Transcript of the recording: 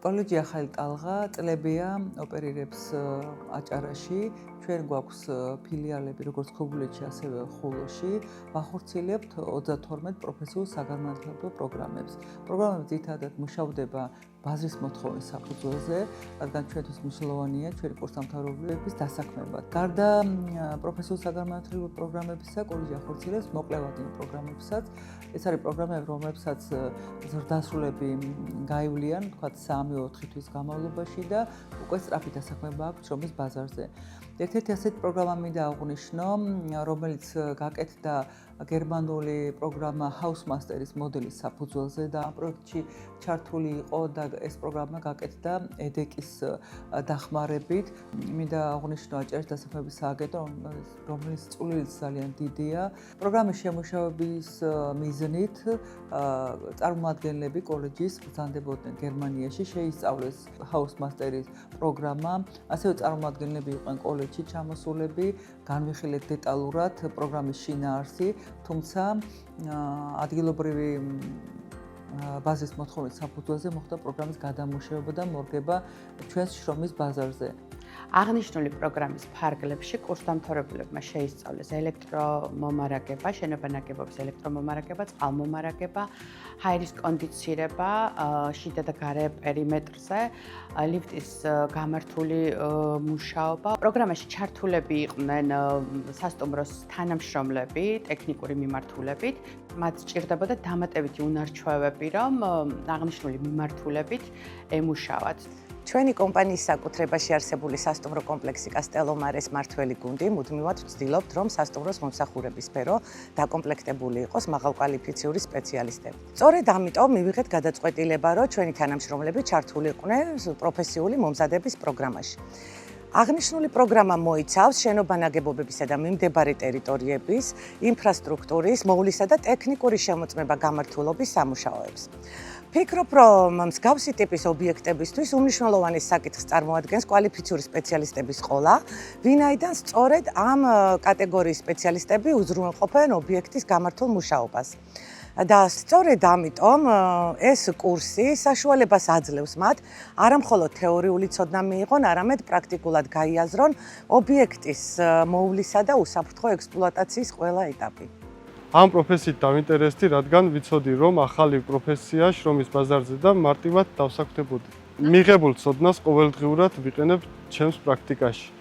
კოლეჯი ახალი ტალღა წლებია ოპერირებს აჭარაში. ჩვენ გვაქვს ფილიალები როგორც ქობულეთში, ასევე ხულოში. ვახორციელებთ 32 პროფესიულ საგანმანათლებლო პროგრამებს. პროგრამები ძირითადად მუშავდება ბაზრის მოთხოვნის საფუძველზე, რადგან ჩვენთვის მნიშვნელოვანია ჩვენი კურსდამთავრებლების დასაქმება. გარდა პროფესიულ საგანმანათლებლო პროგრამებისა, კოლეჯი ახორციელებს მოკვლევადიან პროგრამებსაც. ეს არის პროგრამები, რომლებსაც ზრდასრულები გაივლიან, თქვათ 3-4 თვის განმავლობაში და უკვე სწრაფი დასაქმება აქვს შრომის ბაზარზე. ერთ-ერთი ასეთი პროგრამა მინდა აღვნიშნო, რომელიც გაკეთდა გერმანული პროგრამა House Master-ის მოდელის საფუძველზე და ამ პროექტში ჩართული იყო და ეს პროგრამა გაკეთდა EDEC-ის დახმარებით. მინდა აღვნიშნო აჭარის დასაქმების სააგენტო, რომელიც წვლილიც ძალიან დიდია. პროგრამის შემუშავების მიზნით წარმომადგენლები კოლეჯის ბრძანდებოდნენ გერმანიაში, შეისწავლეს House Master-ის პროგრამა, ასევე წარმომადგენლები იყვნენ კოლეჯში ჩამოსულები, განვიხილეთ დეტალურად პროგრამის შინაარსი, თუმცა ადგილობრივი ბაზრის მოთხოვნის საფუძველზე მოხდა პროგრამის გადამუშავება და მორგება ჩვენს შრომის ბაზარზე. აღნიშნული პროგრამის ფარგლებში კურსდამთავრებლებმა შეისწავლეს ელექტრომომარაგება, შენობანაგებობის ელექტრომომარაგება, წყალმომარაგება, ჰაერის კონდიცირება, შიდა და გარე პერიმეტრზე, ლიფტის გამართული მუშაობა. პროგრამაში ჩართულები იყვნენ სასტუმროს თანამშრომლები, ტექნიკური მიმართულებით. მათ სჭირდებოდა დამატებითი უნარჩვევები, რომ აღნიშნული მიმართულებით ემუშავათ. ჩვენი კომპანიის საკუთრებაში არსებული სასტუმრო კომპლექსი კასტელო მარეს მართველი გუნდი მუდმივად ვცდილობთ, რომ სასტუმროს მომსახურების სფერო დაკომპლექტებული იყოს მაღალკვალიფიციური სპეციალისტებით. სწორედ ამიტომ მივიღეთ გადაწყვეტილება, რომ ჩვენი თანამშრომლები ჩართული იყვნენ პროფესიული მომზადების პროგრამაში. აღნიშნული პროგრამა მოიცავს შენობანაგებობებისა და მიმდებარე ტერიტორიების, ინფრასტრუქტურის, მოვლისა და ტექნიკური შემოწმება გამართულობის სამუშაოებს. ფიქრობ, რომ მსგავსი ტიპის ობიექტებისთვის უმნიშვნელოვანეს საკითხს წარმოადგენს კვალიფიციური სპეციალისტების ყოლა, ვინაიდან სწორედ ამ კატეგორიის სპეციალისტები უზრუნველყოფენ ობიექტის გამართულ მუშაობას. და სწორედ ამიტომ ეს კურსი საშუალებას აძლევს მათ არა მხოლოდ თეორიული ცოდნა მიიღონ, არამედ პრაქტიკულად გაიაზრონ ობიექტის მოვლისა და უსაფრთხო ექსპლუატაციის ყველა ეტაპი. ამ პროფესიით დავინტერესდი, რადგან ვიცოდი, რომ ახალი პროფესია შრომის ბაზარზე და მარტივად დავსაქმდებოდი. მიღებულ ცოდნას ყოველდღიურად ვიყენებ ჩემს პრაქტიკაში.